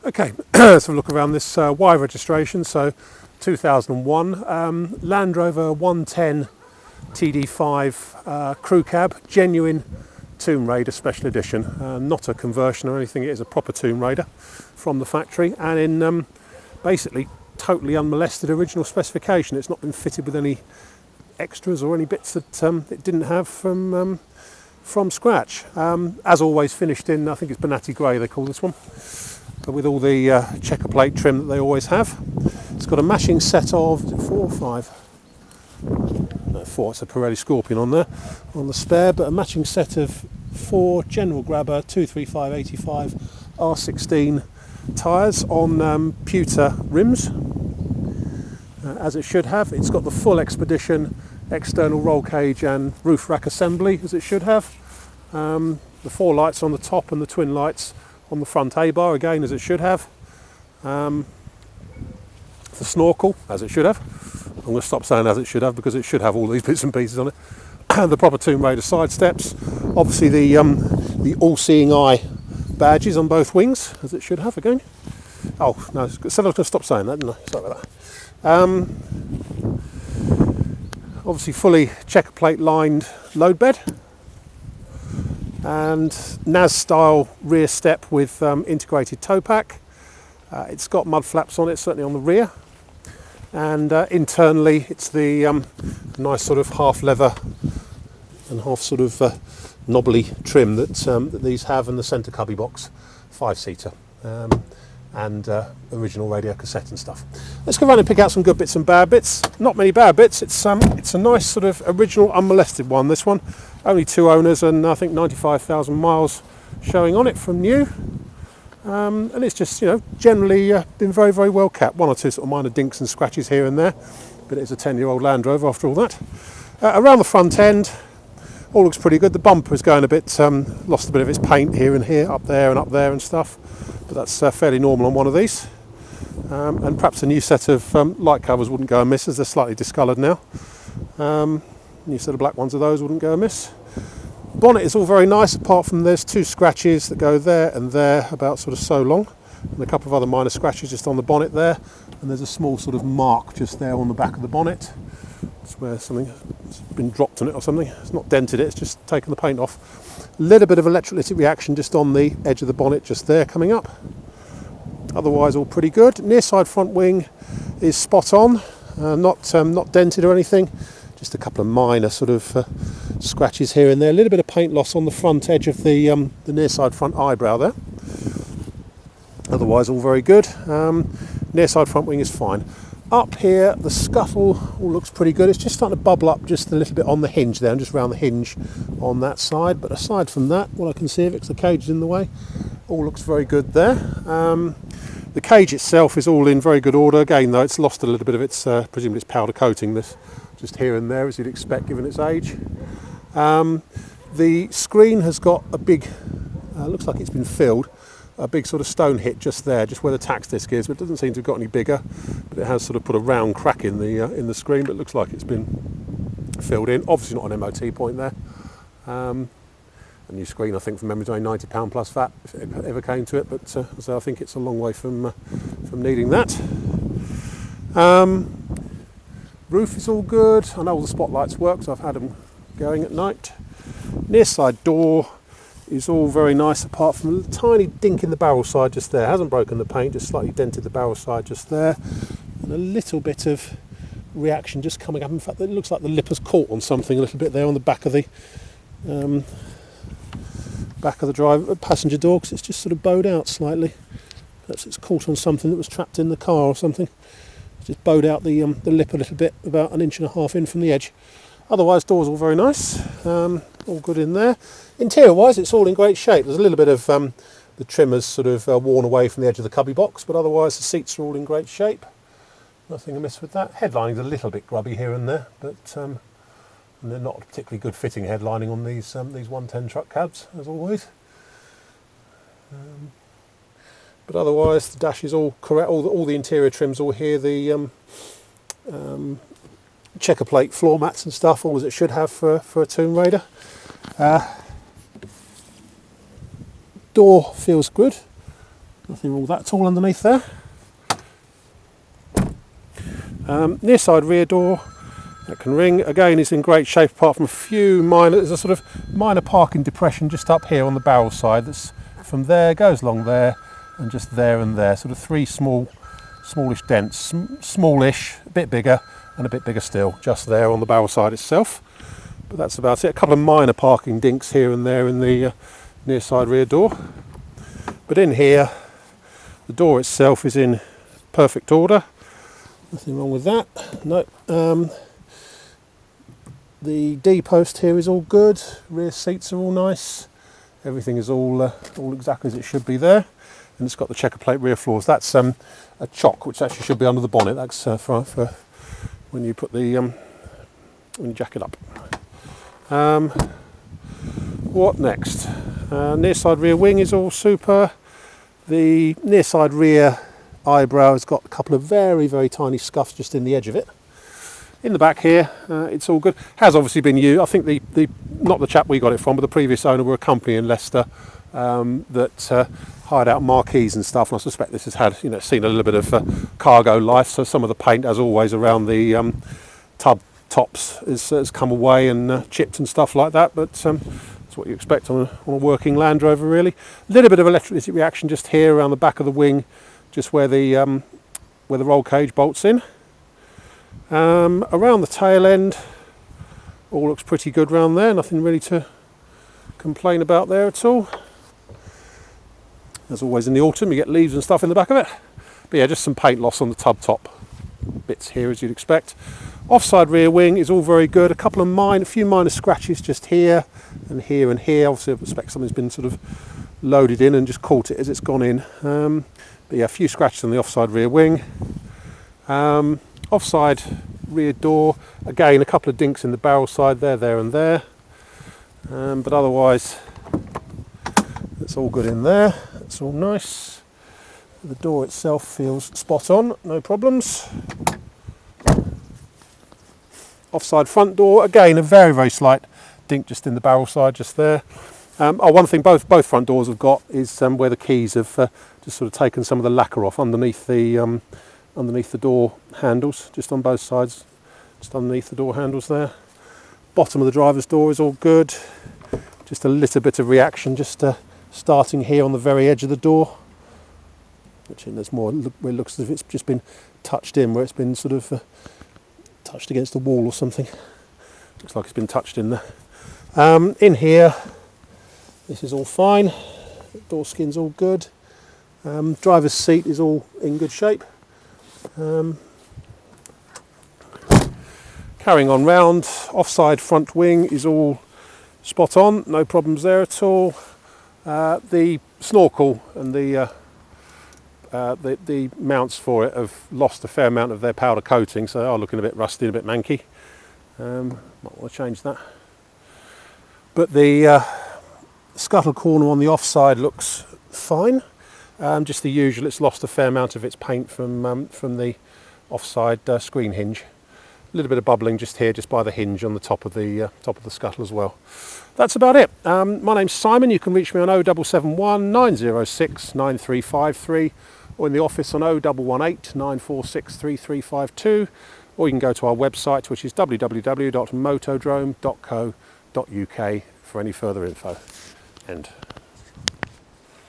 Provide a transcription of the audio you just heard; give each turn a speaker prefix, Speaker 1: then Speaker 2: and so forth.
Speaker 1: Okay, let's have a look around this Y registration. So 2001 Land Rover 110 TD5 crew cab, genuine Tomb Raider special edition, not a conversion or anything. It is a proper Tomb Raider from the factory, and in basically totally unmolested original specification. It's not been fitted with any extras or any bits that it didn't have from scratch. As always, finished in, I think it's Bonatti grey they call this one, with all the checker plate trim that they always have. It's got a matching set of 4 or 5. No, 4. It's a Pirelli Scorpion on there, on the spare, but a matching set of 4 General Grabber 235/85 R16 tyres on pewter rims, as it should have. It's got the full Expedition external roll cage and roof rack assembly, as it should have. The 4 lights on the top and the twin lights on the front A-bar, again, as it should have. The snorkel, as it should have. I'm going to stop saying as it should have, because it should have all these bits and pieces on it. The proper Tomb Raider side steps. Obviously the all-seeing eye badges on both wings, as it should have again. Oh, no, I said I was going to stop saying that, didn't I? Sorry about that. Obviously fully checker plate lined load bed. And NAS style rear step with integrated tow pack. It's got mud flaps on it, certainly on the rear. And internally it's the nice sort of half leather and half sort of knobbly trim that these have, in the centre cubby box, 5-seater, and original radio cassette and stuff. Let's go around and pick out some good bits and bad bits. Not many bad bits. It's a nice sort of original unmolested one, this one. Only 2 owners and I think 95,000 miles showing on it from new. And it's just, generally been very, very well kept. 1 or 2 sort of minor dinks and scratches here and there, but it's a 10-year-old Land Rover after all that. Around the front end, all looks pretty good. The bumper is going a bit, lost a bit of its paint here and here, up there and stuff, but that's fairly normal on one of these. And perhaps a new set of light covers wouldn't go amiss, as they're slightly discoloured now. New set of black ones of those wouldn't go amiss. Bonnet is all very nice, apart from there's 2 scratches that go there and there, about sort of so long, and a couple of other minor scratches just on the bonnet there, and there's a small sort of mark just there on the back of the bonnet. It's where something's been dropped on it or something. It's not dented it, it's just taken the paint off. A little bit of electrolytic reaction just on the edge of the bonnet just there coming up. Otherwise all pretty good. Near side front wing is spot on, not dented or anything. Just a couple of minor sort of scratches here and there. A little bit of paint loss on the front edge of the near side front eyebrow there. Otherwise all very good. Near side front wing is fine. Up here the scuttle all looks pretty good. It's just starting to bubble up just a little bit on the hinge there, and just around the hinge on that side. But aside from that, what I can see of it, 'cause the cage is in the way, all looks very good there. The cage itself is all in very good order. Again though, it's lost a little bit of its, presumably it's powder coating, this just here and there, as you'd expect given its age. The screen has got a big, looks like it's been filled, a big sort of stone hit just there, just where the tax disc is, but it doesn't seem to have got any bigger. But it has sort of put a round crack in the screen, but it looks like it's been filled in. Obviously not an MOT point there. A new screen, I think, from memory, is only £90 plus VAT if it ever came to it, but so I think it's a long way from needing that. Roof is all good. I know all the spotlights work, so I've had them going at night. Near side door is all very nice, apart from a tiny dink in the barrel side just there. Hasn't broken the paint, just slightly dented the barrel side just there. And a little bit of reaction just coming up. In fact, it looks like the lip has caught on something a little bit there on the back of the passenger door, because it's just sort of bowed out slightly. Perhaps it's caught on something that was trapped in the car or something. It's just bowed out the lip a little bit, about 1.5 inches in from the edge. Otherwise, doors all very nice, all good in there. Interior-wise, it's all in great shape. There's a little bit of the trim has sort of worn away from the edge of the cubby box, but otherwise the seats are all in great shape. Nothing amiss with that. Headlining's a little bit grubby here and there, but and they're not particularly good fitting headlining on these 110 truck cabs, as always. But otherwise, the dash is all correct. All the interior trims all here. The checker plate floor mats and stuff, all as it should have for a Tomb Raider. Door feels good. Nothing wrong with that at all underneath there. Near side rear door, that can ring. Again, is in great shape apart from a few minor, there's a sort of minor parking depression just up here on the barrel side that's from there, goes along there, and just there and there. Sort of three smallish dents, smallish, a bit bigger, and a bit bigger still, just there on the barrel side itself. But that's about it. A couple of minor parking dinks here and there in the near side rear door. But in here, the door itself is in perfect order. Nothing wrong with that. No. The D post here is all good. Rear seats are all nice. Everything is all exactly as it should be there. And it's got the checker plate rear floors. That's a chock, which actually should be under the bonnet. That's for when you put the when you jack it up. What next? Near side rear wing is all super. The near side rear eyebrow has got a couple of very, very tiny scuffs just in the edge of it. In the back here, it's all good. Has obviously been used. I think the not the chap we got it from, but the previous owner were a company in Leicester that hired out marquees and stuff. And I suspect this has had, seen a little bit of cargo life. So some of the paint, as always, around the tub tops has come away and chipped and stuff like that. But that's what you expect on a working Land Rover, really. A little bit of electricity reaction just here around the back of the wing, just where the roll cage bolts in. Around the tail end, all looks pretty good round there. Nothing really to complain about there at all. As always in the autumn, you get leaves and stuff in the back of it. But yeah, just some paint loss on the tub top bits here, as you'd expect. Offside rear wing is all very good. A few minor scratches just here and here and here. Obviously, I suspect something's been sort of loaded in and just caught it as it's gone in. But yeah, a few scratches on the offside rear wing. Offside rear door, again a couple of dinks in the barrel side there and there, but otherwise it's all good in there. It's all nice. The door itself feels spot on, no problems. Offside front door, again a very, very slight dink just in the barrel side, just there. One thing both front doors have got is where the keys have just sort of taken some of the lacquer off underneath the door handles, just on both sides, just underneath the door handles there. Bottom of the driver's door is all good. Just a little bit of reaction, just starting here on the very edge of the door, which there's more where it looks as if it's just been touched in, where it's been sort of touched against the wall or something. Looks like it's been touched in there. In here, this is all fine. Door skin's all good. Driver's seat is all in good shape. Carrying on round, offside front wing is all spot on, no problems there at all. The snorkel and the mounts for it have lost a fair amount of their powder coating, so they are looking a bit rusty and a bit manky. Might want to change that. But the scuttle corner on the offside looks fine. Just the usual, it's lost a fair amount of its paint from the offside screen hinge. A little bit of bubbling just here, just by the hinge on the top of the scuttle as well. That's about it. My name's Simon. You can reach me on 0771 906 9353 or in the office on 0118 946 3352, or you can go to our website, which is www.motodrome.co.uk for any further info. End.